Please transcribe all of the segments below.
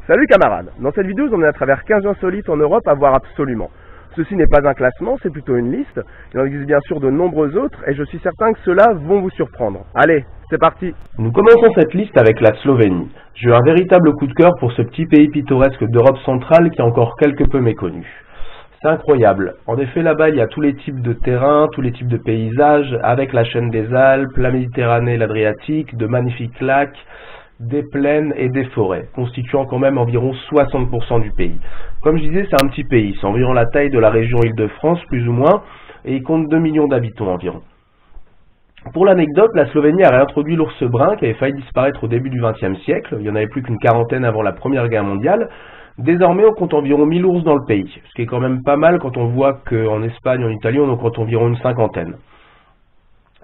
Salut camarades, dans cette vidéo on est à travers 15 insolites en Europe à voir absolument. Ceci n'est pas un classement, c'est plutôt une liste. Il en existe bien sûr de nombreux autres et je suis certain que ceux-là vont vous surprendre. Allez, c'est parti. Nous commençons cette liste avec la Slovénie. J'ai eu un véritable coup de cœur pour ce petit pays pittoresque d'Europe centrale qui est encore quelque peu méconnu. C'est incroyable. En effet, là-bas, il y a tous les types de terrains, tous les types de paysages, avec la chaîne des Alpes, la Méditerranée et l'Adriatique, de magnifiques lacs, des plaines et des forêts, constituant quand même environ 60% du pays. Comme je disais, c'est un petit pays, c'est environ la taille de la région Île-de-France, plus ou moins, et il compte 2 millions d'habitants environ. Pour l'anecdote, la Slovénie a réintroduit l'ours brun qui avait failli disparaître au début du XXe siècle, il n'y en avait plus qu'une quarantaine avant la Première Guerre mondiale. Désormais, on compte environ 1000 ours dans le pays, ce qui est quand même pas mal quand on voit qu'en Espagne et en Italie, on en compte environ une cinquantaine.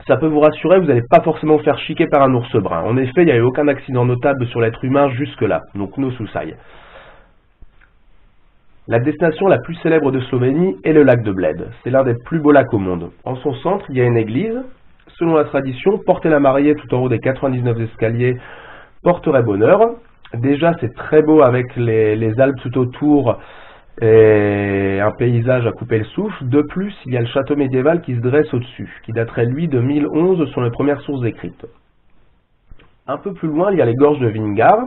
Ça peut vous rassurer, vous n'allez pas forcément faire chiquer par un ours brun. En effet, il n'y a eu aucun accident notable sur l'être humain jusque-là, donc no suicide. La destination la plus célèbre de Slovénie est le lac de Bled. C'est l'un des plus beaux lacs au monde. En son centre, il y a une église. Selon la tradition, porter la mariée tout en haut des 99 escaliers porterait bonheur. Déjà, c'est très beau avec les Alpes tout autour et un paysage à couper le souffle. De plus, il y a le château médiéval qui se dresse au-dessus, qui daterait lui de 1011 sur les premières sources écrites. Un peu plus loin, il y a les gorges de Vingar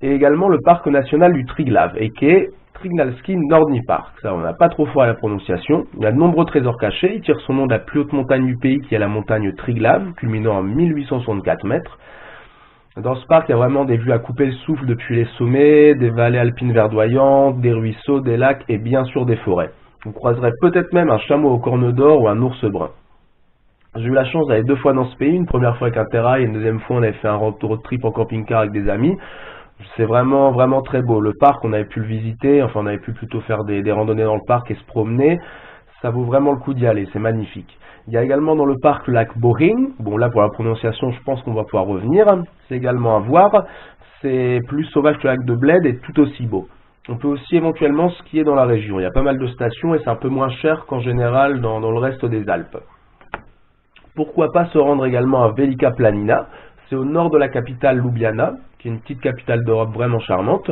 et également le parc national du Triglav, et qui est Trignalski Nordni Park. Ça, on n'a pas trop fort à la prononciation. Il y a de nombreux trésors cachés. Il tire son nom de la plus haute montagne du pays, qui est la montagne Triglav, culminant à 1864 mètres. Dans ce parc, il y a vraiment des vues à couper le souffle depuis les sommets, des vallées alpines verdoyantes, des ruisseaux, des lacs et bien sûr des forêts. Vous croiserez peut-être même un chameau aux cornes d'or ou un ours brun. J'ai eu la chance d'aller 2 fois dans ce pays, une première fois avec un terrail et une deuxième fois on avait fait un road trip en camping-car avec des amis. C'est vraiment très beau. Le parc, on avait pu le visiter, enfin on avait pu plutôt faire des randonnées dans le parc et se promener. Ça vaut vraiment le coup d'y aller, c'est magnifique. Il y a également dans le parc le lac Boring. Bon là pour la prononciation je pense qu'on va pouvoir revenir. C'est également à voir. C'est plus sauvage que le lac de Bled et tout aussi beau. On peut aussi éventuellement skier dans la région. Il y a pas mal de stations et c'est un peu moins cher qu'en général dans le reste des Alpes. Pourquoi pas se rendre également à Velika Planina. C'est au nord de la capitale Ljubljana, qui est une petite capitale d'Europe vraiment charmante.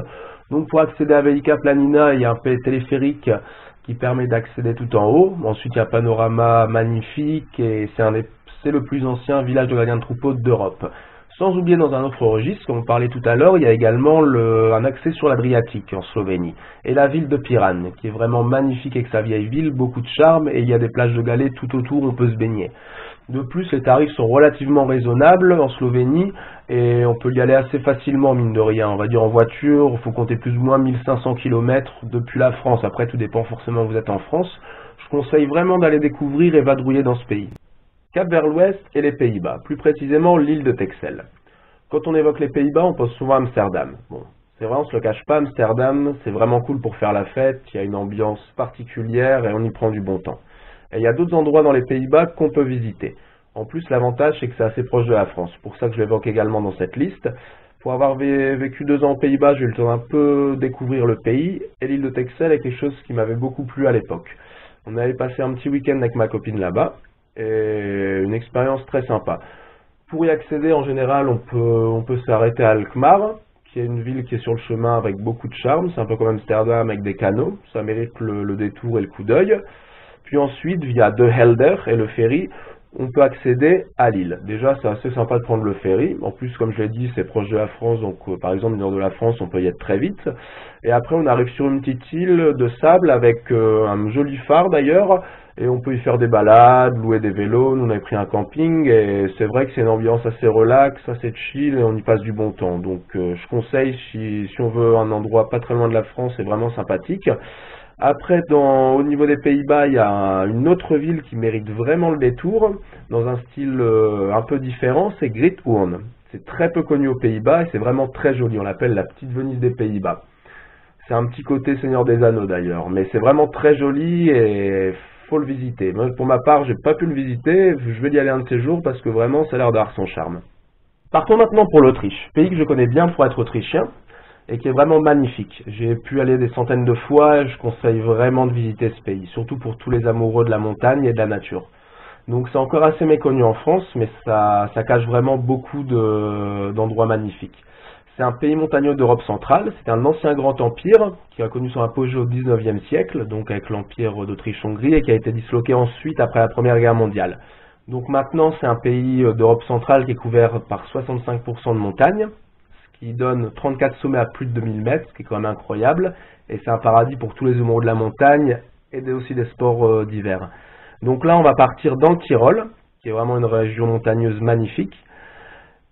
Donc pour accéder à Velika Planina, il y a un téléphérique qui permet d'accéder tout en haut. Ensuite, il y a un panorama magnifique et c'est le plus ancien village de gardiens de troupeaux d'Europe. Sans oublier dans un autre registre, comme on parlait tout à l'heure, il y a également un accès sur l'Adriatique en Slovénie. Et la ville de Piran, qui est vraiment magnifique avec sa vieille ville, beaucoup de charme, et il y a des plages de galets tout autour où on peut se baigner. De plus, les tarifs sont relativement raisonnables en Slovénie et on peut y aller assez facilement, mine de rien. On va dire en voiture, il faut compter plus ou moins 1500 km depuis la France. Après, tout dépend forcément où vous êtes en France. Je conseille vraiment d'aller découvrir et vadrouiller dans ce pays. Cap vers l'ouest et les Pays-Bas, plus précisément l'île de Texel. Quand on évoque les Pays-Bas, on pense souvent à Amsterdam. Bon, c'est vrai, on se le cache pas, Amsterdam, c'est vraiment cool pour faire la fête, il y a une ambiance particulière et on y prend du bon temps. Et il y a d'autres endroits dans les Pays-Bas qu'on peut visiter. En plus, l'avantage, c'est que c'est assez proche de la France. C'est pour ça que je l'évoque également dans cette liste. Pour avoir vécu 2 ans aux Pays-Bas, j'ai eu le temps d'un peu découvrir le pays. Et l'île de Texel est quelque chose qui m'avait beaucoup plu à l'époque. On avait passé un petit week-end avec ma copine là-bas. Et une expérience très sympa. Pour y accéder, en général, on peut s'arrêter à Alkmaar, qui est une ville qui est sur le chemin avec beaucoup de charme. C'est un peu comme Amsterdam avec des canaux. Ça mérite le détour et le coup d'œil. Puis ensuite, via De Helder et le ferry, on peut accéder à l'île. Déjà, c'est assez sympa de prendre le ferry. En plus, comme je l'ai dit, c'est proche de la France. Donc, par exemple, du nord de la France, on peut y être très vite. Et après, on arrive sur une petite île de sable avec un joli phare d'ailleurs. Et on peut y faire des balades, louer des vélos. Nous, on avait pris un camping. Et c'est vrai que c'est une ambiance assez relax, assez chill. Et on y passe du bon temps. Donc, je conseille, si on veut un endroit pas très loin de la France, c'est vraiment sympathique. Après, au niveau des Pays-Bas, il y a une autre ville qui mérite vraiment le détour, dans un style un peu différent, c'est Giethoorn. C'est très peu connu aux Pays-Bas et c'est vraiment très joli, on l'appelle la petite Venise des Pays-Bas. C'est un petit côté Seigneur des Anneaux d'ailleurs, mais c'est vraiment très joli et faut le visiter. Moi, pour ma part, j'ai pas pu le visiter, je vais y aller un de ces jours parce que vraiment ça a l'air d'avoir son charme. Partons maintenant pour l'Autriche, pays que je connais bien pour être autrichien. Et qui est vraiment magnifique. J'ai pu aller des centaines de fois et je conseille vraiment de visiter ce pays, surtout pour tous les amoureux de la montagne et de la nature. Donc c'est encore assez méconnu en France, mais ça cache vraiment beaucoup d'endroits magnifiques. C'est un pays montagneux d'Europe centrale, c'est un ancien grand empire qui a connu son apogée au XIXe siècle, donc avec l'empire d'Autriche-Hongrie, et qui a été disloqué ensuite après la Première Guerre mondiale. Donc maintenant c'est un pays d'Europe centrale qui est couvert par 65% de montagnes, ce qui donne 34 sommets à plus de 2000 mètres, ce qui est quand même incroyable, et c'est un paradis pour tous les amoureux de la montagne et aussi des sports d'hiver. Donc là on va partir dans le Tyrol, qui est vraiment une région montagneuse magnifique,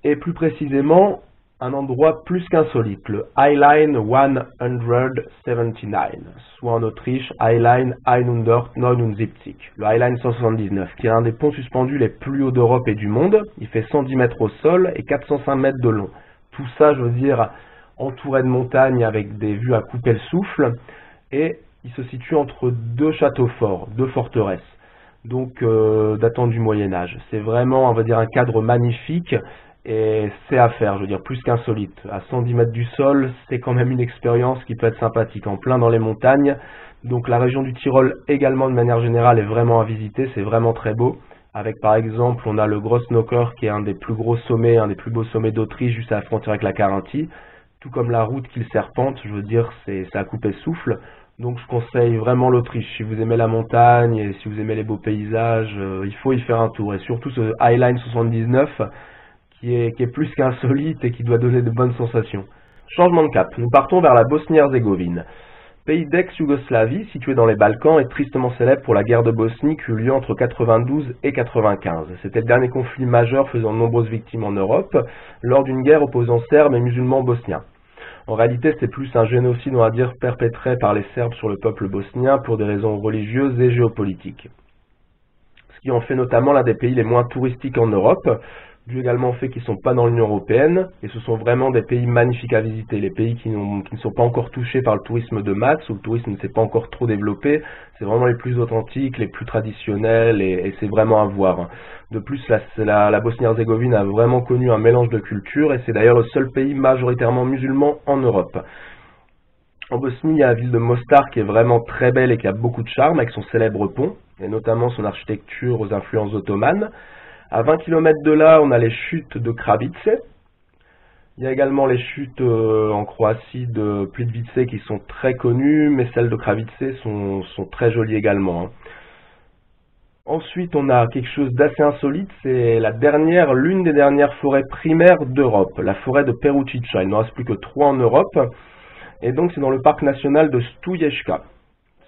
et plus précisément un endroit plus qu'insolite, le Highline 179, soit en Autriche Highline 179, le Highline 179, qui est un des ponts suspendus les plus hauts d'Europe et du monde. Il fait 110 mètres au sol et 405 mètres de long. Tout ça, je veux dire, entouré de montagnes avec des vues à couper le souffle, et il se situe entre deux châteaux forts, deux forteresses, donc datant du Moyen-Âge. C'est vraiment, on va dire, un cadre magnifique. Et c'est à faire, je veux dire, plus qu'insolite. À 110 mètres du sol, c'est quand même une expérience qui peut être sympathique, en plein dans les montagnes. Donc la région du Tyrol également, de manière générale, est vraiment à visiter, c'est vraiment très beau. Avec par exemple, on a le Grossnocker, qui est un des plus gros sommets, un des plus beaux sommets d'Autriche, juste à la frontière avec la Carinthie. Tout comme la route qu'il serpente, je veux dire, c'est à couper souffle. Donc je conseille vraiment l'Autriche. Si vous aimez la montagne et si vous aimez les beaux paysages, il faut y faire un tour. Et surtout ce Highline 79, qui est plus qu'insolite et qui doit donner de bonnes sensations. Changement de cap, nous partons vers la Bosnie-Herzégovine. Pays d'ex-Yougoslavie, situé dans les Balkans, et tristement célèbre pour la guerre de Bosnie qui eut lieu entre 92 et 95. C'était le dernier conflit majeur faisant de nombreuses victimes en Europe, lors d'une guerre opposant Serbes et musulmans bosniens. En réalité, c'était plus un génocide, on va dire, perpétré par les Serbes sur le peuple bosnien pour des raisons religieuses et géopolitiques. Ce qui en fait notamment l'un des pays les moins touristiques en Europe, dû également au fait qu'ils ne sont pas dans l'Union européenne, et ce sont vraiment des pays magnifiques à visiter, les pays qui ne sont pas encore touchés par le tourisme de masse, où le tourisme ne s'est pas encore trop développé, c'est vraiment les plus authentiques, les plus traditionnels, et c'est vraiment à voir. De plus, la Bosnie-Herzégovine a vraiment connu un mélange de cultures, et c'est d'ailleurs le seul pays majoritairement musulman en Europe. En Bosnie, il y a la ville de Mostar qui est vraiment très belle et qui a beaucoup de charme, avec son célèbre pont, et notamment son architecture aux influences ottomanes. À 20 km de là, on a les chutes de Kravice. Il y a également les chutes en Croatie de Plitvice qui sont très connues, mais celles de Kravice sont très jolies également. Ensuite, on a quelque chose d'assez insolite, c'est l'une des dernières forêts primaires d'Europe, la forêt de Peručica. Il n'en reste plus que 3 en Europe, et donc c'est dans le parc national de Stuješka.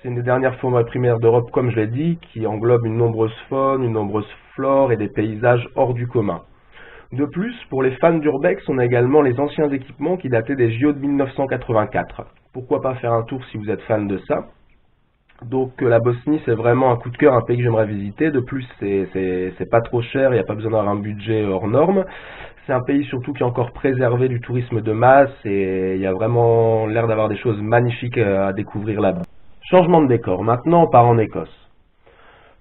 C'est une des dernières forêts primaires d'Europe, comme je l'ai dit, qui englobe une nombreuse faune, une nombreuse flore et des paysages hors du commun. De plus, pour les fans d'Urbex, on a également les anciens équipements qui dataient des JO de 1984. Pourquoi pas faire un tour si vous êtes fan de ça? Donc la Bosnie, c'est vraiment un coup de cœur, un pays que j'aimerais visiter. De plus, c'est pas trop cher, il n'y a pas besoin d'avoir un budget hors norme. C'est un pays surtout qui est encore préservé du tourisme de masse et il y a vraiment l'air d'avoir des choses magnifiques à découvrir là-bas. Changement de décor, maintenant on part en Écosse.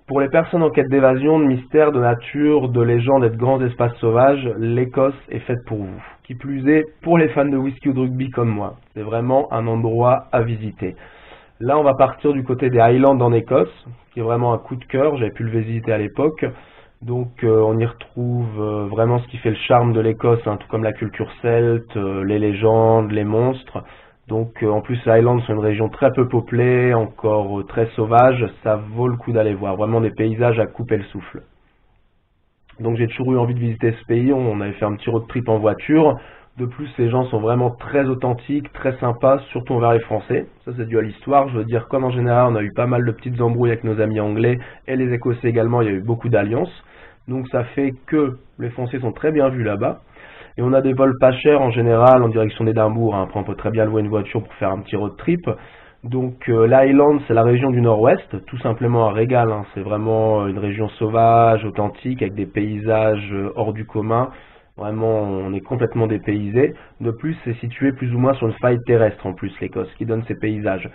Pour les personnes en quête d'évasion, de mystère, de nature, de légendes et de grands espaces sauvages, l'Écosse est faite pour vous. Qui plus est, pour les fans de whisky ou de rugby comme moi, c'est vraiment un endroit à visiter. Là, on va partir du côté des Highlands en Écosse, qui est vraiment un coup de cœur, j'avais pu le visiter à l'époque. Donc on y retrouve vraiment ce qui fait le charme de l'Écosse, tout comme la culture celte, les légendes, les monstres. Donc en plus les Highlands sont une région très peu peuplée, encore très sauvage, ça vaut le coup d'aller voir, vraiment des paysages à couper le souffle. Donc j'ai toujours eu envie de visiter ce pays, on avait fait un petit road trip en voiture. De plus, les gens sont vraiment très authentiques, très sympas, surtout envers les Français. Ça, c'est dû à l'histoire. Je veux dire, comme en général, on a eu pas mal de petites embrouilles avec nos amis anglais et les Écossais également, il y a eu beaucoup d'alliances. Donc ça fait que les Français sont très bien vus là-bas. Et on a des vols pas chers en général en direction d'Édimbourg. Après, on peut très bien louer une voiture pour faire un petit road trip. Donc l'Highland, c'est la région du nord-ouest, tout simplement un régal. C'est vraiment une région sauvage, authentique, avec des paysages hors du commun. Vraiment, on est complètement dépaysé. De plus, c'est situé plus ou moins sur une faille terrestre en plus, l'Écosse, qui donne ces paysages.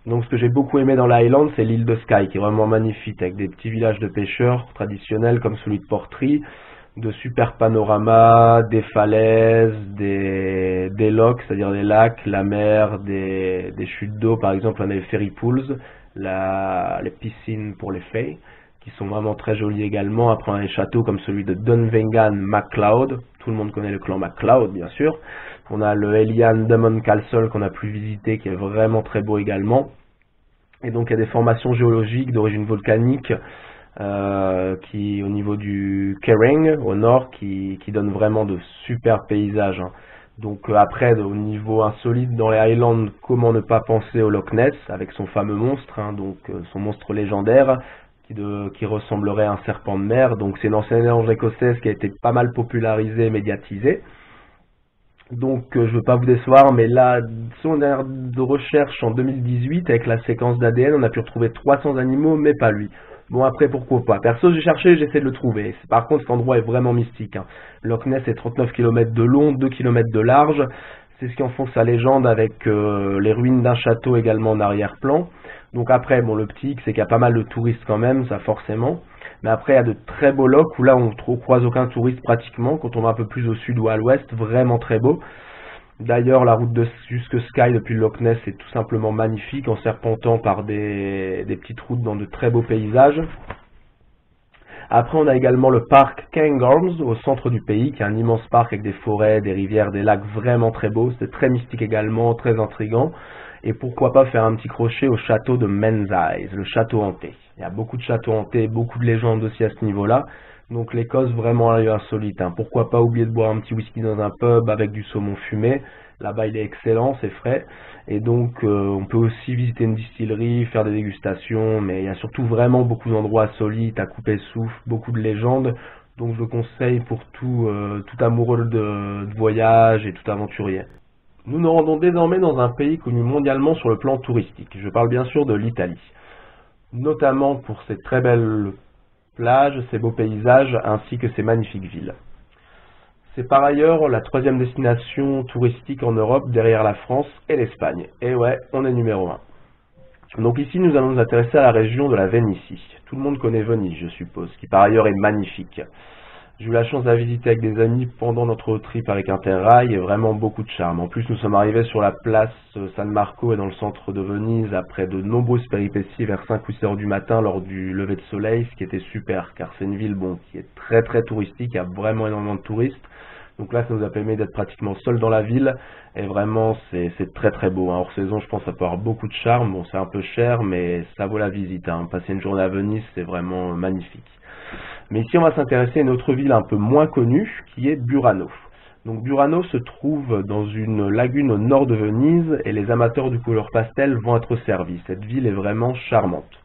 Donc ce que j'ai beaucoup aimé dans l'Highland, c'est l'île de Skye, qui est vraiment magnifique, avec des petits villages de pêcheurs traditionnels comme celui de Portree, de super panoramas, des falaises, des lochs, c'est-à-dire des lacs, la mer, des chutes d'eau, par exemple on a les ferry pools, les piscines pour les fays, qui sont vraiment très jolis également. Après on a des châteaux comme celui de Dunvegan MacLeod, tout le monde connaît le clan MacLeod bien sûr. On a le Elian Demon Castle qu'on a pu visiter qui est vraiment très beau également. Et donc il y a des formations géologiques d'origine volcanique qui au niveau du Kerrang au nord qui donnent vraiment de super paysages. Donc après au niveau insolite dans les Highlands, comment ne pas penser au Loch Ness avec son fameux monstre, son monstre légendaire qui ressemblerait à un serpent de mer. Donc c'est une ancienne légende écossaise qui a été pas mal popularisée et médiatisée. Donc je ne veux pas vous décevoir, mais là, son aire de recherche en 2018, avec la séquence d'ADN, on a pu retrouver 300 animaux, mais pas lui. Bon après, pourquoi pas. Perso, j'ai cherché, j'essaie de le trouver. Par contre, cet endroit est vraiment mystique. Loch Ness est 39 km de long, 2 km de large. C'est ce qui en font sa légende avec les ruines d'un château également en arrière-plan. Donc après, bon, le petit hic, c'est qu'il y a pas mal de touristes quand même, ça forcément. Mais après, il y a de très beaux lochs où là, on ne croise aucun touriste pratiquement. Quand on va un peu plus au sud ou à l'ouest, vraiment très beau. D'ailleurs, la route jusque Skye depuis le Loch Ness est tout simplement magnifique en serpentant par des petites routes dans de très beaux paysages. Après, on a également le parc Cairngorms au centre du pays, qui est un immense parc avec des forêts, des rivières, des lacs vraiment très beaux. C'est très mystique également, très intriguant. Et pourquoi pas faire un petit crochet au château de Menzies, le château hanté. Il y a beaucoup de châteaux hantés, beaucoup de légendes aussi à ce niveau-là. Donc l'Écosse, vraiment un lieu insolite. Pourquoi pas oublier de boire un petit whisky dans un pub avec du saumon fumé. Là-bas, il est excellent, c'est frais. Et donc, on peut aussi visiter une distillerie, faire des dégustations. Mais il y a surtout vraiment beaucoup d'endroits insolites, à couper le souffle, beaucoup de légendes. Donc je le conseille pour tout amoureux de voyage et tout aventurier. Nous nous rendons désormais dans un pays connu mondialement sur le plan touristique. Je parle bien sûr de l'Italie. Notamment pour ses très belles plages, ses beaux paysages, ainsi que ses magnifiques villes. C'est par ailleurs la troisième destination touristique en Europe derrière la France et l'Espagne. Et ouais, on est numéro 1. Donc ici, nous allons nous intéresser à la région de la Vénétie. Tout le monde connaît Venise, je suppose, qui par ailleurs est magnifique. J'ai eu la chance de la visiter avec des amis pendant notre road trip avec Interrail et vraiment beaucoup de charme. En plus, nous sommes arrivés sur la place San Marco et dans le centre de Venise après de nombreuses péripéties vers 5 ou 6 heures du matin lors du lever de soleil, ce qui était super car c'est une ville qui est très très touristique, il y a vraiment énormément de touristes. Donc là, ça nous a permis d'être pratiquement seuls dans la ville et vraiment c'est très très beau. Hors saison, je pense que ça peut avoir beaucoup de charme. Bon, c'est un peu cher, mais ça vaut la visite. Passer une journée à Venise, c'est vraiment magnifique. Mais ici, on va s'intéresser à une autre ville un peu moins connue, qui est Burano. Donc Burano se trouve dans une lagune au nord de Venise et les amateurs du couleur pastel vont être servis. Cette ville est vraiment charmante.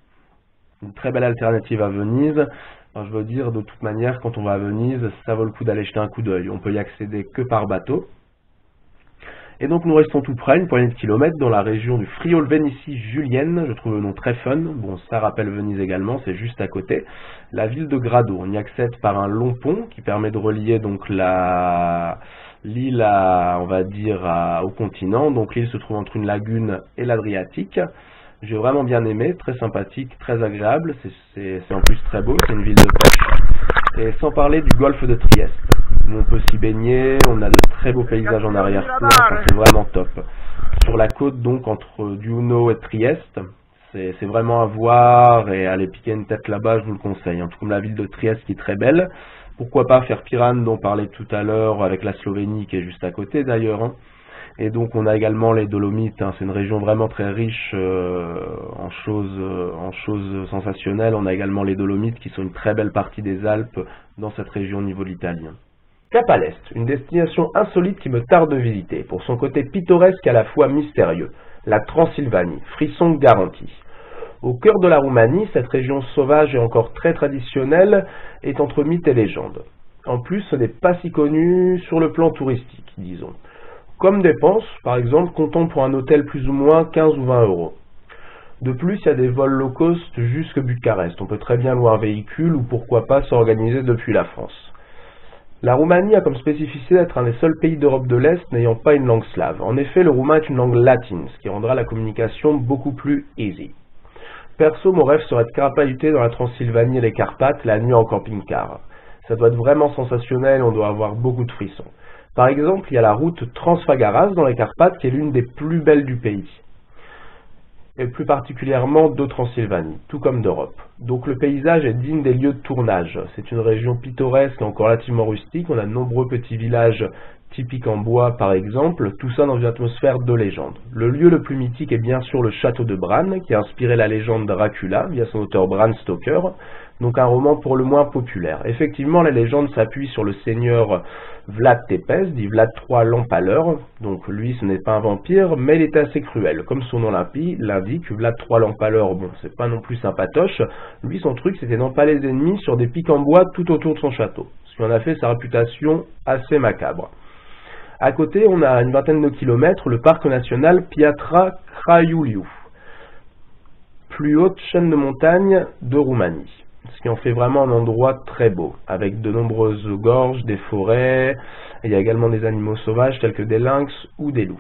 Une très belle alternative à Venise. Alors, je veux dire, de toute manière, quand on va à Venise, ça vaut le coup d'aller jeter un coup d'œil. On peut y accéder que par bateau. Et donc nous restons tout près, une poignée de kilomètres, dans la région du Friaul Vénétie Julienne. Je trouve le nom très fun. Bon, ça rappelle Venise également, c'est juste à côté. La ville de Grado. On y accède par un long pont qui permet de relier donc l'île on va dire, au continent. Donc l'île se trouve entre une lagune et l'Adriatique. J'ai vraiment bien aimé, très sympathique, très agréable. C'est en plus très beau, c'est une ville de pêche. Et sans parler du golfe de Trieste. On peut s'y baigner, on a de très beaux paysages en arrière-plan, c'est vraiment top. Sur la côte donc entre Diuno et Trieste, c'est vraiment à voir et aller piquer une tête là-bas, je vous le conseille. Tout comme la ville de Trieste qui est très belle. Pourquoi pas faire Pirane dont on parlait tout à l'heure avec la Slovénie qui est juste à côté d'ailleurs. Et donc on a également les Dolomites, c'est une région vraiment très riche en choses sensationnelles. On a également les Dolomites qui sont une très belle partie des Alpes dans cette région au niveau de l'Italie. Cap à l'Est, une destination insolite qui me tarde de visiter, pour son côté pittoresque et à la fois mystérieux, la Transylvanie, frisson garanti. Au cœur de la Roumanie, cette région sauvage et encore très traditionnelle est entre mythe et légende. En plus, ce n'est pas si connu sur le plan touristique, disons. Comme dépense, par exemple, comptons pour un hôtel plus ou moins 15 ou 20 euros. De plus, il y a des vols low cost jusque Bucarest. On peut très bien louer un véhicule ou pourquoi pas s'organiser depuis la France. La Roumanie a comme spécificité d'être un des seuls pays d'Europe de l'Est n'ayant pas une langue slave. En effet, le roumain est une langue latine, ce qui rendra la communication beaucoup plus easy. Perso, mon rêve serait de carapahuter dans la Transylvanie et les Carpates la nuit en camping-car. Ça doit être vraiment sensationnel, on doit avoir beaucoup de frissons. Par exemple, il y a la route Transfagaras dans les Carpates qui est l'une des plus belles du pays. et plus particulièrement de Transylvanie, tout comme d'Europe. Donc le paysage est digne des lieux de tournage. C'est une région pittoresque et encore relativement rustique. On a de nombreux petits villages typiques en bois par exemple, tout ça dans une atmosphère de légende. Le lieu le plus mythique est bien sûr le château de Bran, qui a inspiré la légende Dracula via son auteur Bram Stoker, donc un roman pour le moins populaire. Effectivement, la légende s'appuie sur le seigneur Vlad Tepes, dit Vlad III l'Empaleur. Donc lui, ce n'est pas un vampire, mais il était assez cruel. Comme son nom l'indique, Vlad III l'Empaleur, bon, c'est pas non plus sympatoche. Lui, son truc, c'était d'empaler les ennemis sur des pics en bois tout autour de son château, ce qui en a fait sa réputation assez macabre. À côté, on a une vingtaine de kilomètres, le parc national Piatra Craiuliu, plus haute chaîne de montagnes de Roumanie, ce qui en fait vraiment un endroit très beau, avec de nombreuses gorges, des forêts, et il y a également des animaux sauvages tels que des lynx ou des loups.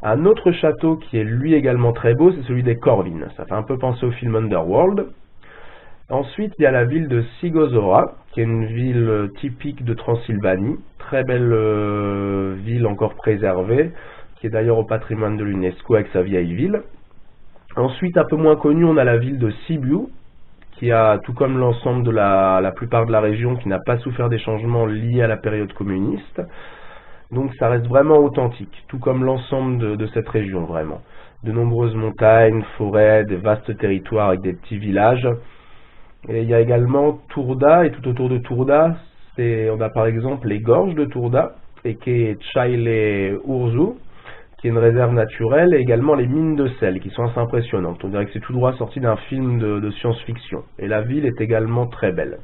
Un autre château qui est lui également très beau, c'est celui des Corvines, ça fait un peu penser au film Underworld. Ensuite, il y a la ville de Sigozora, qui est une ville typique de Transylvanie, très belle ville encore préservée, qui est d'ailleurs au patrimoine de l'UNESCO avec sa vieille ville. Ensuite, un peu moins connue, on a la ville de Sibiu, qui a, tout comme l'ensemble de la plupart de la région, qui n'a pas souffert des changements liés à la période communiste. Donc ça reste vraiment authentique, tout comme l'ensemble de cette région, vraiment. De nombreuses montagnes, forêts, des vastes territoires avec des petits villages. Et il y a également Tourda, et tout autour de Tourda, on a par exemple les gorges de Tourda, et qui est Chaile Urzu, qui est une réserve naturelle, et également les mines de sel, qui sont assez impressionnantes. On dirait que c'est tout droit sorti d'un film de science-fiction. Et la ville est également très belle.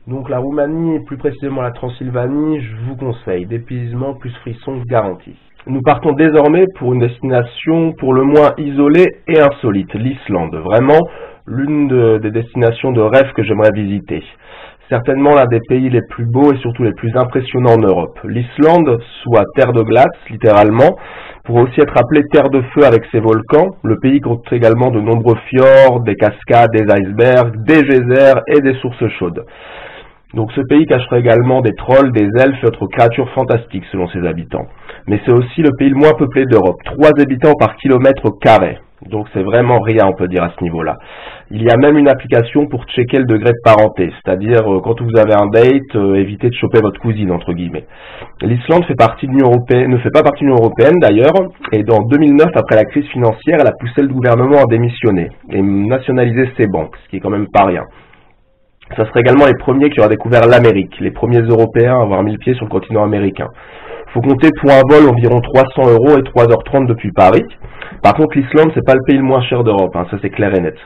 Donc la Roumanie, et plus précisément la Transylvanie, je vous conseille, dépaysement plus frissons garantis. Nous partons désormais pour une destination pour le moins isolée et insolite, l'Islande. Vraiment l'une des destinations de rêve que j'aimerais visiter. Certainement l'un des pays les plus beaux et surtout les plus impressionnants en Europe. L'Islande, soit terre de glace, littéralement, pourrait aussi être appelée terre de feu avec ses volcans. Le pays compte également de nombreux fjords, des cascades, des icebergs, des geysers et des sources chaudes. Donc ce pays cacherait également des trolls, des elfes et autres créatures fantastiques selon ses habitants. Mais c'est aussi le pays le moins peuplé d'Europe, 3 habitants par kilomètre carré. Donc c'est vraiment rien, on peut dire, à ce niveau-là. Il y a même une application pour checker le degré de parenté, c'est-à-dire quand vous avez un date, évitez de choper votre cousine, entre guillemets. L'Islande ne fait pas partie de l'Union européenne d'ailleurs, et en 2009, après la crise financière, elle a poussé le gouvernement à démissionner et nationaliser ses banques, ce qui est quand même pas rien. Ça serait également les premiers qui auraient découvert l'Amérique, les premiers Européens à avoir mis le pied sur le continent américain. Il faut compter pour un vol environ 300 € et 3h30 depuis Paris. Par contre, l'Islande, c'est pas le pays le moins cher d'Europe, hein, ça c'est clair et net.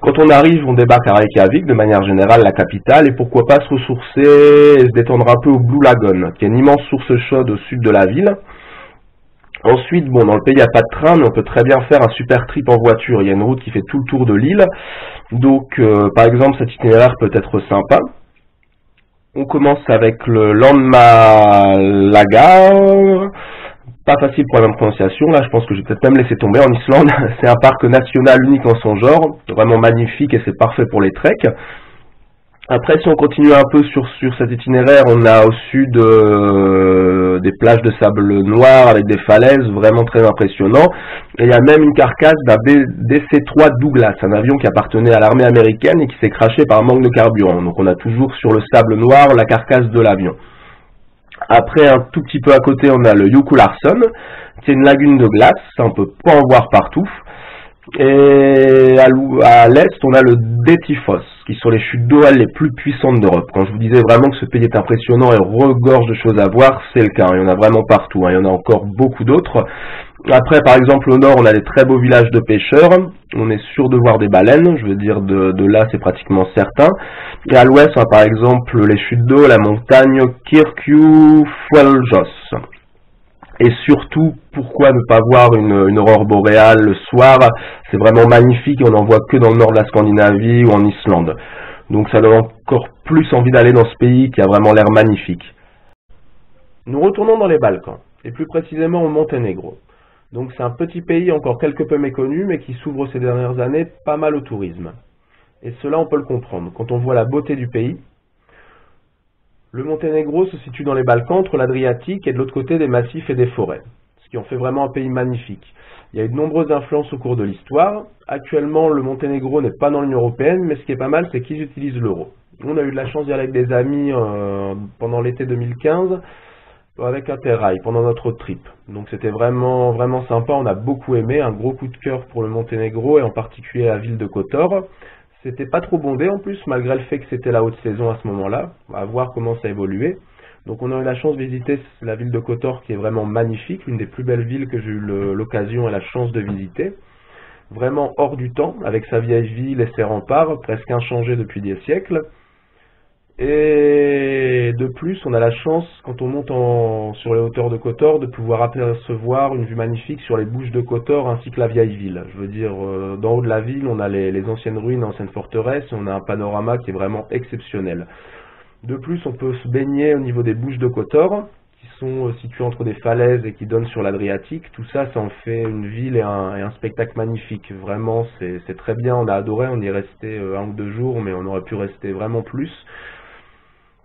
Quand on arrive, on débarque à Reykjavik, de manière générale la capitale, et pourquoi pas se ressourcer et se détendre un peu au Blue Lagoon, qui est une immense source chaude au sud de la ville. Ensuite, bon, dans le pays, il n'y a pas de train, mais on peut très bien faire un super trip en voiture. Il y a une route qui fait tout le tour de l'île. Donc, par exemple, cet itinéraire peut être sympa. On commence avec le Landmalagar. Pas facile pour la même prononciation. Là, je pense que je vais peut-être même laisser tomber. En Islande, c'est un parc national unique en son genre. Vraiment magnifique et c'est parfait pour les treks. Après, si on continue un peu sur cet itinéraire, on a au sud des plages de sable noir avec des falaises, vraiment très impressionnant. Et il y a même une carcasse d'un DC-3 Douglas, un avion qui appartenait à l'armée américaine et qui s'est crashé par un manque de carburant. Donc on a toujours sur le sable noir la carcasse de l'avion. Après, un tout petit peu à côté, on a le Jökullarsson, qui est une lagune de glace, ça on peut pas en voir partout. Et à l'est, on a le Dettifoss, qui sont les chutes d'eau les plus puissantes d'Europe. Quand je vous disais vraiment que ce pays est impressionnant et regorge de choses à voir, c'est le cas. Il y en a vraiment partout, il y en a encore beaucoup d'autres. Après, par exemple, au nord, on a des très beaux villages de pêcheurs. On est sûr de voir des baleines, je veux dire, de là, c'est pratiquement certain. Et à l'ouest, on a par exemple les chutes d'eau, la montagne Kirkjufelljos. Et surtout, pourquoi ne pas voir une aurore boréale le soir? C'est vraiment magnifique et on n'en voit que dans le nord de la Scandinavie ou en Islande. Donc ça donne encore plus envie d'aller dans ce pays qui a vraiment l'air magnifique. Nous retournons dans les Balkans, et plus précisément au Monténégro. Donc c'est un petit pays encore quelque peu méconnu, mais qui s'ouvre ces dernières années pas mal au tourisme. Et cela, on peut le comprendre. Quand on voit la beauté du pays, le Monténégro se situe dans les Balkans, entre l'Adriatique et de l'autre côté des massifs et des forêts. Ce qui en fait vraiment un pays magnifique. Il y a eu de nombreuses influences au cours de l'histoire. Actuellement, le Monténégro n'est pas dans l'Union européenne, mais ce qui est pas mal, c'est qu'ils utilisent l'euro. On a eu de la chance d'y aller avec des amis pendant l'été 2015, avec Interrail, pendant notre trip. Donc c'était vraiment, vraiment sympa, on a beaucoup aimé, un gros coup de cœur pour le Monténégro, et en particulier la ville de Kotor. C'était pas trop bondé en plus, malgré le fait que c'était la haute saison à ce moment-là. On va voir comment ça a évolué. Donc on a eu la chance de visiter la ville de Kotor qui est vraiment magnifique, l'une des plus belles villes que j'ai eu l'occasion et la chance de visiter. Vraiment hors du temps, avec sa vieille ville et ses remparts, presque inchangés depuis des siècles. Et de plus, on a la chance, quand on monte sur les hauteurs de Kotor, de pouvoir apercevoir une vue magnifique sur les Bouches de Kotor ainsi que la vieille ville. Je veux dire, d'en haut de la ville, on a les anciennes ruines, anciennes forteresses, et on a un panorama qui est vraiment exceptionnel. De plus, on peut se baigner au niveau des Bouches de Kotor, qui sont situées entre des falaises et qui donnent sur l'Adriatique. Tout ça, ça en fait une ville et un spectacle magnifique. Vraiment, c'est très bien, on a adoré, on y est resté 1 ou 2 jours, mais on aurait pu rester vraiment plus.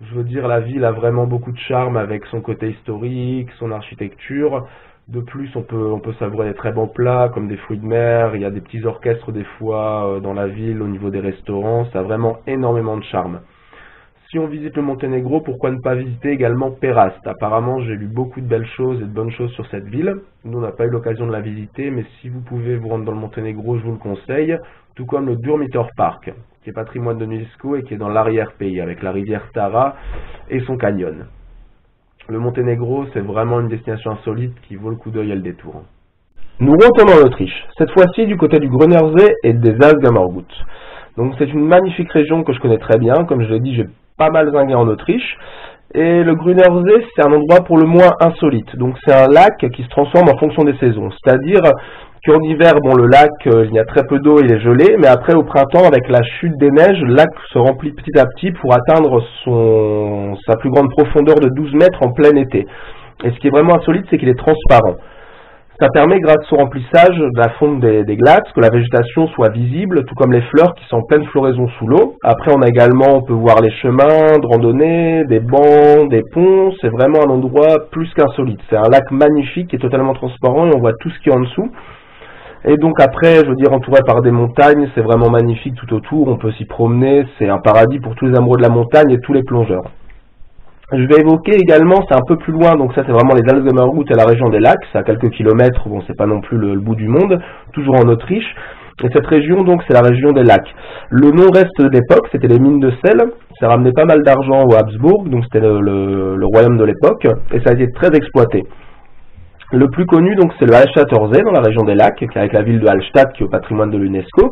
Je veux dire, la ville a vraiment beaucoup de charme avec son côté historique, son architecture. De plus, on peut savourer des très bons plats comme des fruits de mer. Il y a des petits orchestres des fois dans la ville au niveau des restaurants. Ça a vraiment énormément de charme. Si on visite le Monténégro, pourquoi ne pas visiter également Perast? Apparemment, j'ai lu beaucoup de belles choses et de bonnes choses sur cette ville. Nous, on n'a pas eu l'occasion de la visiter, mais si vous pouvez vous rendre dans le Monténégro, je vous le conseille. Tout comme le Durmitor Park, qui est patrimoine de l'UNESCO et qui est dans l'arrière-pays, avec la rivière Tara et son canyon. Le Monténégro, c'est vraiment une destination insolite qui vaut le coup d'œil et le détour. Nous retournons en Autriche, cette fois-ci du côté du Grünersee et des Salzkammergut. Donc c'est une magnifique région que je connais très bien, comme je l'ai dit, j'ai pas mal zingué en Autriche. Et le Grünersee, c'est un endroit pour le moins insolite. Donc c'est un lac qui se transforme en fonction des saisons. C'est-à-dire qu'en hiver, bon, le lac, il y a très peu d'eau, il est gelé, mais après au printemps, avec la chute des neiges, le lac se remplit petit à petit pour atteindre sa plus grande profondeur de 12 mètres en plein été. Et ce qui est vraiment insolite, c'est qu'il est transparent. Ça permet, grâce au remplissage de la fonte des glaces, que la végétation soit visible, tout comme les fleurs qui sont en pleine floraison sous l'eau. Après, on peut voir les chemins de randonnée, des bancs, des ponts. C'est vraiment un endroit plus qu'insolite. C'est un lac magnifique qui est totalement transparent et on voit tout ce qui est en dessous. Et donc après, je veux dire, entouré par des montagnes, c'est vraiment magnifique tout autour. On peut s'y promener. C'est un paradis pour tous les amoureux de la montagne et tous les plongeurs. Je vais évoquer également, c'est un peu plus loin, donc ça c'est vraiment les Salzkammergut et la région des lacs, c'est à quelques kilomètres, bon c'est pas non plus le bout du monde, toujours en Autriche, et cette région donc c'est la région des lacs. Le nom reste de l'époque, c'était les mines de sel, ça ramenait pas mal d'argent aux Habsbourg, donc c'était le royaume de l'époque, et ça a été très exploité. Le plus connu donc c'est le Hallstattersee dans la région des lacs, qui est avec la ville de Hallstatt qui est au patrimoine de l'UNESCO.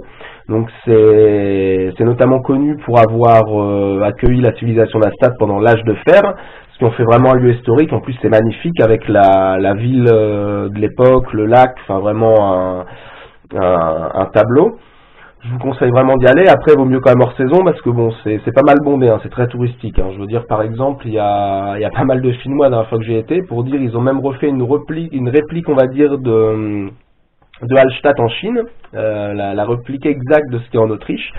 Donc c'est notamment connu pour avoir accueilli la civilisation d'Hallstatt pendant l'âge de fer, ce qui en fait vraiment un lieu historique. En plus c'est magnifique avec la ville de l'époque, le lac, enfin vraiment un tableau. Je vous conseille vraiment d'y aller. Après, il vaut mieux quand même hors saison parce que bon, c'est pas mal bondé, hein, c'est très touristique. Hein. Je veux dire, par exemple, il y a pas mal de Chinois la dernière fois que j'ai été pour dire, ils ont même refait une réplique, on va dire, de Hallstatt en Chine, la réplique exacte de ce qui est en Autriche.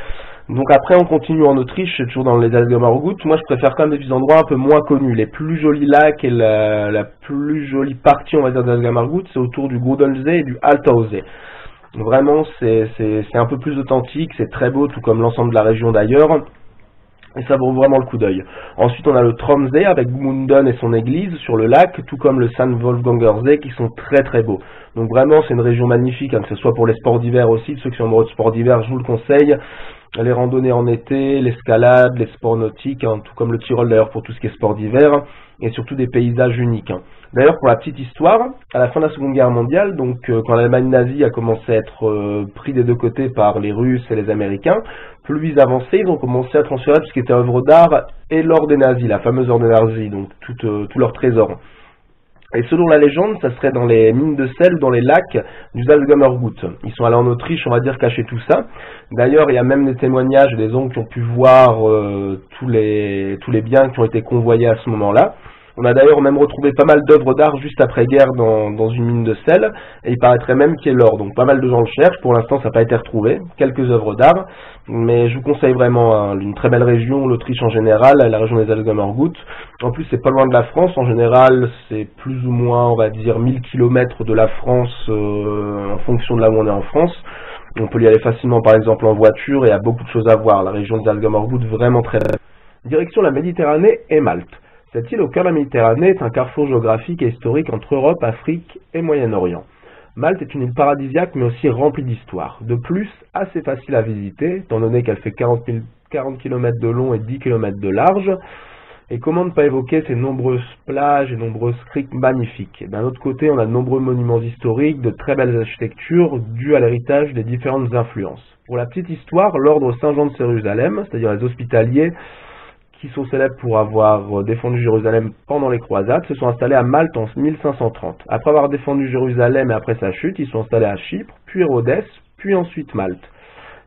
Donc après, on continue en Autriche, c'est toujours dans les Salzkammergut. Moi, je préfère quand même des endroits un peu moins connus. Les plus jolis lacs et la plus jolie partie, on va dire, des Salzkammergut, c'est autour du Grudelsee et du Altaussee. Vraiment, c'est un peu plus authentique, c'est très beau, tout comme l'ensemble de la région d'ailleurs, et ça vaut vraiment le coup d'œil. Ensuite, on a le Tromsø avec Gmunden et son église sur le lac, tout comme le St. Wolfgangersee qui sont très très beaux. Donc vraiment, c'est une région magnifique, hein, que ce soit pour les sports d'hiver aussi, ceux qui sont amoureux de sports d'hiver, je vous le conseille. Les randonnées en été, l'escalade, les sports nautiques, hein, tout comme le Tyrol d'ailleurs pour tout ce qui est sport d'hiver, et surtout des paysages uniques. Hein. D'ailleurs, pour la petite histoire, à la fin de la Seconde Guerre mondiale, donc quand l'Allemagne nazie a commencé à être pris des deux côtés par les Russes et les Américains, plus ils avançaient, ils ont commencé à transférer tout ce qui était œuvres d'art et l'or des nazis, la fameuse or des nazis, donc tout leur trésor. Et selon la légende, ça serait dans les mines de sel, dans les lacs du Salzkammergut. Ils sont allés en Autriche, on va dire, cacher tout ça. D'ailleurs, il y a même des témoignages des oncles qui ont pu voir tous les biens qui ont été convoyés à ce moment-là. On a d'ailleurs même retrouvé pas mal d'œuvres d'art juste après-guerre dans une mine de sel, et il paraîtrait même qu'il y ait l'or, donc pas mal de gens le cherchent. Pour l'instant, ça n'a pas été retrouvé, quelques œuvres d'art, mais je vous conseille vraiment une très belle région, l'Autriche en général, la région des Allgäumer Gut. En plus, c'est pas loin de la France, en général, c'est plus ou moins, on va dire, 1000 km de la France, en fonction de là où on est en France. On peut y aller facilement, par exemple, en voiture, et il y a beaucoup de choses à voir. La région des Allgäumer Gut, vraiment très belle. Direction la Méditerranée et Malte. Cette île au cœur de la Méditerranée est un carrefour géographique et historique entre Europe, Afrique et Moyen-Orient. Malte est une île paradisiaque mais aussi remplie d'histoire. De plus, assez facile à visiter, étant donné qu'elle fait 40 km de long et 10 km de large. Et comment ne pas évoquer ces nombreuses plages et nombreuses criques magnifiques. D'un autre côté, on a de nombreux monuments historiques, de très belles architectures, dues à l'héritage des différentes influences. Pour la petite histoire, l'ordre Saint-Jean de Jérusalem, c'est-à-dire les hospitaliers, qui sont célèbres pour avoir défendu Jérusalem pendant les croisades, se sont installés à Malte en 1530. Après avoir défendu Jérusalem et après sa chute, ils sont installés à Chypre, puis Rhodes, puis ensuite Malte.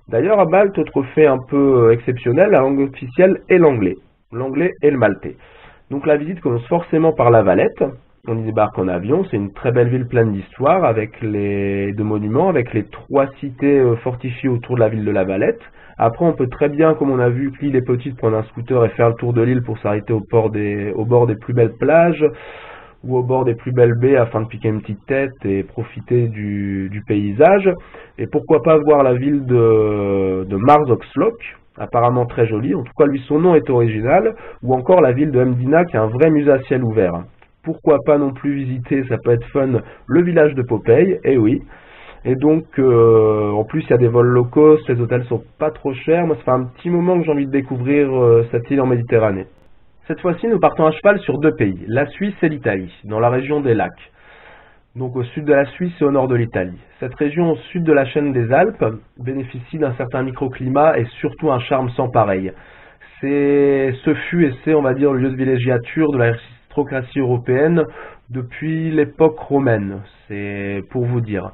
D'ailleurs, à Malte, autre fait un peu exceptionnel, la langue officielle est l'anglais. L'anglais et le maltais. Donc la visite commence forcément par La Valette. On y débarque en avion, c'est une très belle ville pleine d'histoire, avec de monuments, avec les 3 cités fortifiées autour de la ville de La Valette. Après, on peut très bien, comme on a vu que l'île est petite, prendre un scooter et faire le tour de l'île pour s'arrêter au bord des plus belles plages ou au bord des plus belles baies afin de piquer une petite tête et profiter du paysage. Et pourquoi pas voir la ville de Marzokslok, apparemment très jolie, en tout cas lui son nom est original, ou encore la ville de Mdina qui a un vrai musée à ciel ouvert. Pourquoi pas non plus visiter, ça peut être fun, le village de Popeye, eh oui. Et donc, en plus, il y a des vols low cost, les hôtels sont pas trop chers. Moi, ça fait un petit moment que j'ai envie de découvrir cette île en Méditerranée. Cette fois-ci, nous partons à cheval sur 2 pays, la Suisse et l'Italie, dans la région des lacs. Donc au sud de la Suisse et au nord de l'Italie. Cette région au sud de la chaîne des Alpes bénéficie d'un certain microclimat et surtout un charme sans pareil. Ce fut et c'est, on va dire, le lieu de villégiature de l'aristocratie européenne depuis l'époque romaine, c'est pour vous dire.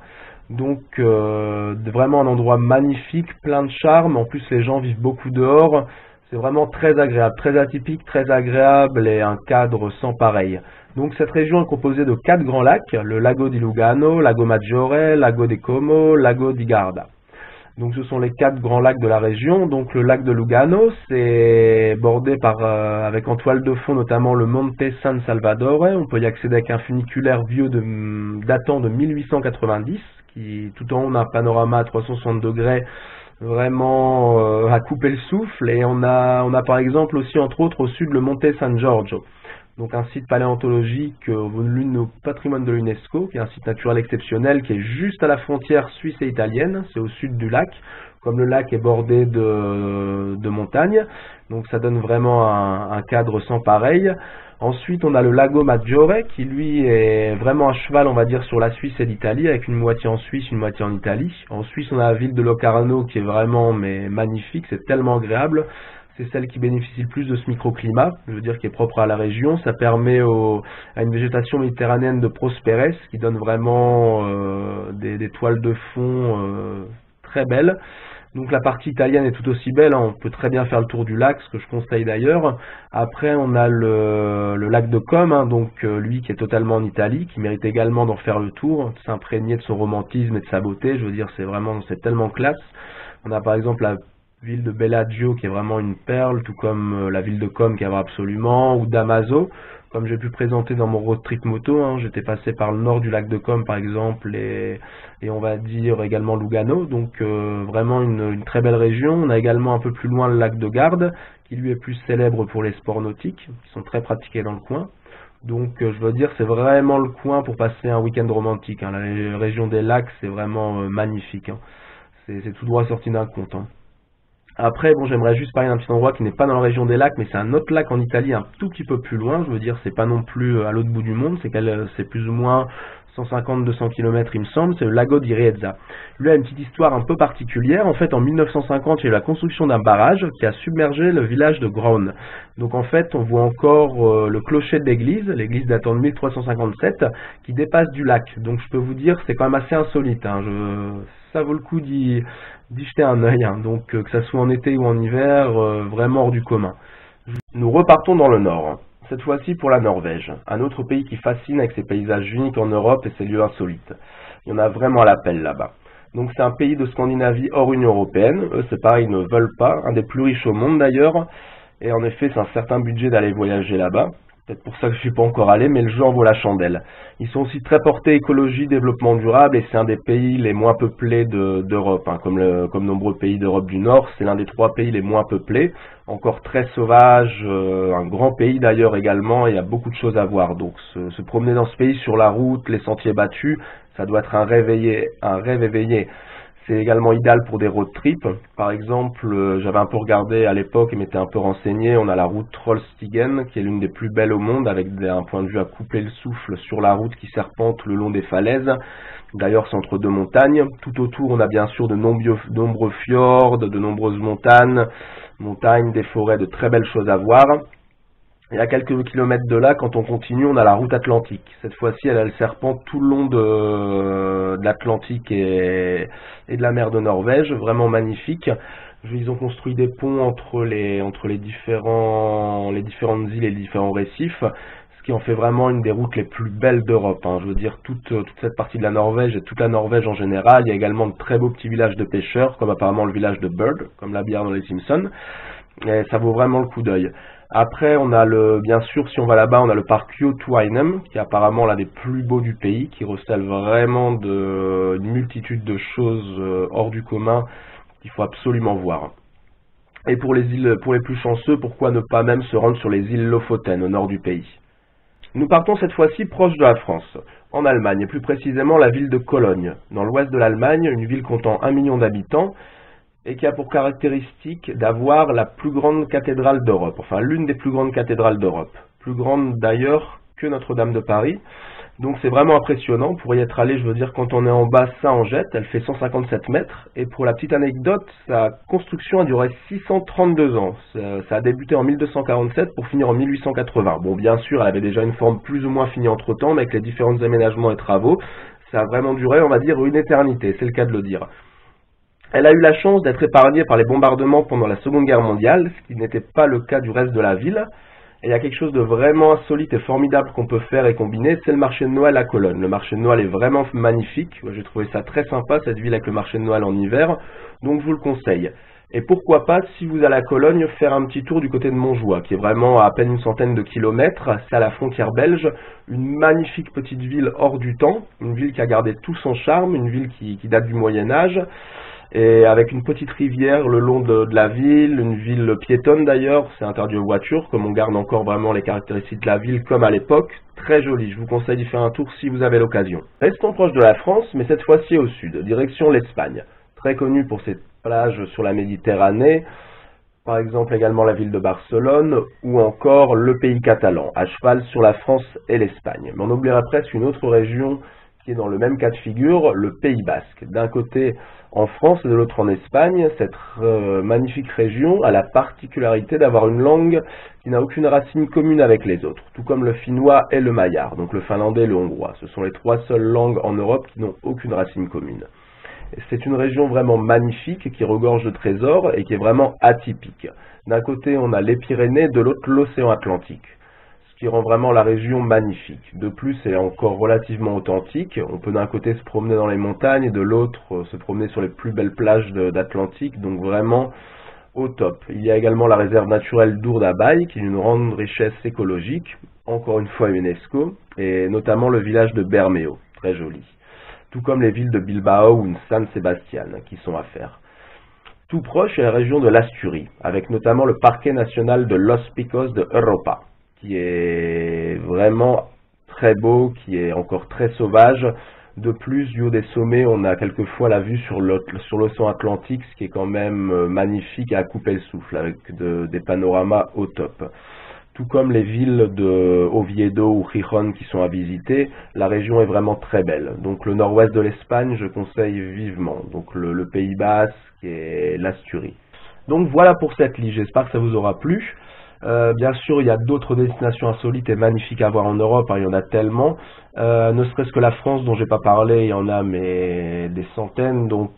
Donc vraiment un endroit magnifique, plein de charme, en plus les gens vivent beaucoup dehors, c'est vraiment très agréable, très atypique, très agréable et un cadre sans pareil. Donc cette région est composée de 4 grands lacs, le Lago di Lugano, Lago Maggiore, Lago di Como, Lago di Garda. Donc ce sont les 4 grands lacs de la région. Donc le lac de Lugano, c'est bordé avec en toile de fond notamment le Monte San Salvadore. On peut y accéder avec un funiculaire vieux datant de 1890, qui tout en haut on a un panorama à 360 degrés vraiment à couper le souffle. Et on a par exemple aussi entre autres au sud le Monte San Giorgio. Donc un site paléontologique au patrimoine de l'UNESCO, qui est un site naturel exceptionnel, qui est juste à la frontière suisse et italienne, c'est au sud du lac, comme le lac est bordé de montagnes, donc ça donne vraiment un cadre sans pareil. Ensuite on a le Lago Maggiore, qui lui est vraiment à cheval, on va dire, sur la Suisse et l'Italie, avec une moitié en Suisse, une moitié en Italie. En Suisse on a la ville de Locarno, qui est vraiment magnifique, c'est tellement agréable. C'est celle qui bénéficie le plus de ce microclimat, je veux dire qui est propre à la région. Ça permet à une végétation méditerranéenne de prospérer, ce qui donne vraiment des toiles de fond très belles. Donc la partie italienne est tout aussi belle, hein. On peut très bien faire le tour du lac, ce que je conseille d'ailleurs. Après on a le lac de Comme, hein, donc lui qui est totalement en Italie, qui mérite également d'en faire le tour, de s'imprégner de son romantisme et de sa beauté. Je veux dire, c'est tellement classe. On a par exemple la ville de Bellagio qui est vraiment une perle, tout comme la ville de Comme qui a absolument, ou Damaso, comme j'ai pu présenter dans mon road trip moto, hein. J'étais passé par le nord du lac de Comme par exemple, et on va dire également Lugano, donc vraiment une très belle région. On a également un peu plus loin le lac de Garde, qui lui est plus célèbre pour les sports nautiques, qui sont très pratiqués dans le coin. Donc je veux dire, c'est vraiment le coin pour passer un week-end romantique, hein. La région des lacs, c'est vraiment magnifique, hein. C'est tout droit sorti d'un conte, hein. Après, bon, j'aimerais juste parler d'un petit endroit qui n'est pas dans la région des lacs, mais c'est un autre lac en Italie un tout petit peu plus loin. Je veux dire, c'est pas non plus à l'autre bout du monde, c'est plus ou moins 150-200 km il me semble, c'est le Lago di Riezza. Lui a une petite histoire un peu particulière. En fait, en 1950, il y a eu la construction d'un barrage qui a submergé le village de Graun. Donc en fait, on voit encore le clocher de l'église datant de 1357, qui dépasse du lac. Donc je peux vous dire, c'est quand même assez insolite, hein. Ça vaut le coup d'y jeter un œil, hein. Donc que ça soit en été ou en hiver, vraiment hors du commun. Nous repartons dans le nord. Cette fois-ci pour la Norvège, un autre pays qui fascine avec ses paysages uniques en Europe et ses lieux insolites. Il y en a vraiment à l'appel là-bas. Donc c'est un pays de Scandinavie hors Union Européenne, eux c'est pareil, ils ne veulent pas, un des plus riches au monde d'ailleurs, et en effet c'est un certain budget d'aller voyager là-bas. Peut-être pour ça que je suis pas encore allé, mais le jeu en vaut la chandelle. Ils sont aussi très portés écologie, développement durable, et c'est un des pays les moins peuplés d'Europe, hein, comme nombreux pays d'Europe du Nord. C'est l'un des 3 pays les moins peuplés, encore très sauvage, un grand pays d'ailleurs également, et il y a beaucoup de choses à voir. Donc se promener dans ce pays sur la route, les sentiers battus, ça doit être un rêve éveillé. C'est également idéal pour des road trips. Par exemple, j'avais un peu regardé à l'époque et m'étais un peu renseigné. On a la route Trollstigen, qui est l'une des plus belles au monde, avec un point de vue à couper le souffle sur la route qui serpente le long des falaises. D'ailleurs, c'est entre 2 montagnes. Tout autour, on a bien sûr de nombreux fjords, de nombreuses montagnes, des forêts, de très belles choses à voir. Et à quelques kilomètres de là, quand on continue, on a la route atlantique. Cette fois-ci, elle serpente tout le long de l'Atlantique et de la mer de Norvège, vraiment magnifique. Ils ont construit des ponts entre les différentes îles et les différents récifs, ce qui en fait vraiment une des routes les plus belles d'Europe, hein. Je veux dire, toute cette partie de la Norvège et toute la Norvège en général. Il y a également de très beaux petits villages de pêcheurs, comme apparemment le village de Bird, comme la bière dans les Simpsons. Et ça vaut vraiment le coup d'œil. Après, on a bien sûr, si on va là-bas, on a le parc Kyoto-Einem, qui est apparemment l'un des plus beaux du pays, qui recèle vraiment une multitude de choses hors du commun qu'il faut absolument voir. Et pour les plus chanceux, pourquoi ne pas même se rendre sur les îles Lofoten, au nord du pays. Nous partons cette fois-ci proche de la France, en Allemagne, et plus précisément la ville de Cologne, dans l'ouest de l'Allemagne, une ville comptant 1 million d'habitants, et qui a pour caractéristique d'avoir la plus grande cathédrale d'Europe, enfin l'une des plus grandes cathédrales d'Europe, plus grande d'ailleurs que Notre-Dame de Paris. Donc c'est vraiment impressionnant, pour y être allé, je veux dire, quand on est en bas, ça en jette, elle fait 157 mètres, et pour la petite anecdote, sa construction a duré 632 ans, ça a débuté en 1247 pour finir en 1880. Bon, bien sûr, elle avait déjà une forme plus ou moins finie entre-temps, mais avec les différents aménagements et travaux, ça a vraiment duré, on va dire, une éternité, c'est le cas de le dire. Elle a eu la chance d'être épargnée par les bombardements pendant la Seconde Guerre mondiale, ce qui n'était pas le cas du reste de la ville. Et il y a quelque chose de vraiment insolite et formidable qu'on peut faire et combiner, c'est le marché de Noël à Cologne. Le marché de Noël est vraiment magnifique, j'ai trouvé ça très sympa, cette ville avec le marché de Noël en hiver, donc je vous le conseille. Et pourquoi pas, si vous allez à Cologne, faire un petit tour du côté de Montjoie, qui est vraiment à peine une centaine de kilomètres, c'est à la frontière belge, une magnifique petite ville hors du temps, une ville qui a gardé tout son charme, une ville qui date du Moyen-Âge, et avec une petite rivière le long de la ville, une ville piétonne d'ailleurs, c'est interdit aux voitures, comme on garde encore vraiment les caractéristiques de la ville comme à l'époque, très joli, je vous conseille d'y faire un tour si vous avez l'occasion. Restons proche de la France, mais cette fois-ci au sud, direction l'Espagne, très connue pour ses plages sur la Méditerranée, par exemple également la ville de Barcelone, ou encore le pays catalan, à cheval sur la France et l'Espagne. Mais on oublierait presque une autre région qui est dans le même cas de figure, le Pays Basque. D'un côté en France et de l'autre en Espagne, cette magnifique région a la particularité d'avoir une langue qui n'a aucune racine commune avec les autres, tout comme le finnois et le maillard, donc le finlandais et le hongrois. Ce sont les 3 seules langues en Europe qui n'ont aucune racine commune. C'est une région vraiment magnifique qui regorge de trésors et qui est vraiment atypique. D'un côté, on a les Pyrénées, de l'autre, l'océan Atlantique, ce qui rend vraiment la région magnifique. De plus, elle est encore relativement authentique. On peut d'un côté se promener dans les montagnes et de l'autre se promener sur les plus belles plages d'Atlantique, donc vraiment au top. Il y a également la réserve naturelle d'Urdaibai, qui est une grande richesse écologique, encore une fois UNESCO, et notamment le village de Bermeo, très joli. Tout comme les villes de Bilbao ou de San Sebastián, qui sont à faire. Tout proche est la région de l'Asturie, avec notamment le parquet national de Los Picos de Europa, qui est vraiment très beau, qui est encore très sauvage. De plus, du haut des sommets, on a quelquefois la vue sur l'océan Atlantique, ce qui est quand même magnifique et à couper le souffle, avec des panoramas au top. Tout comme les villes de Oviedo ou Gijón qui sont à visiter, la région est vraiment très belle. Donc le nord-ouest de l'Espagne, je conseille vivement. Donc le Pays Basque et l'Asturie. Donc voilà pour cette liste, j'espère que ça vous aura plu. Bien sûr, il y a d'autres destinations insolites et magnifiques à voir en Europe, hein, il y en a tellement. Ne serait-ce que la France dont j'ai pas parlé, il y en a mais des centaines. Donc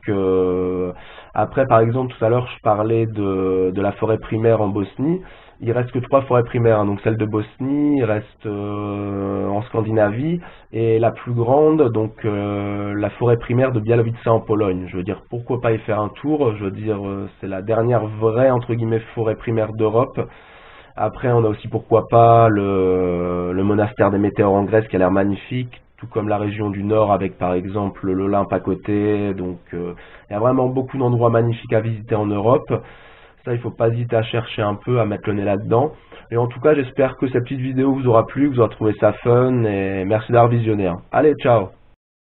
après, par exemple, tout à l'heure, je parlais de la forêt primaire en Bosnie. il reste que 3 forêts primaires, hein, donc celle de Bosnie, il reste en Scandinavie, et la plus grande, donc la forêt primaire de Bialowice en Pologne. Je veux dire, pourquoi pas y faire un tour? Je veux dire, c'est la dernière vraie, entre guillemets, forêt primaire d'Europe. Après, on a aussi, pourquoi pas, le monastère des Météores en Grèce qui a l'air magnifique, tout comme la région du Nord avec, par exemple, l'Olympe à côté. Donc, il y a vraiment beaucoup d'endroits magnifiques à visiter en Europe. Ça, il faut pas hésiter à chercher un peu, à mettre le nez là-dedans. Et en tout cas, j'espère que cette petite vidéo vous aura plu, que vous aurez trouvé ça fun, et merci d'avoir visionné, hein. Allez, ciao!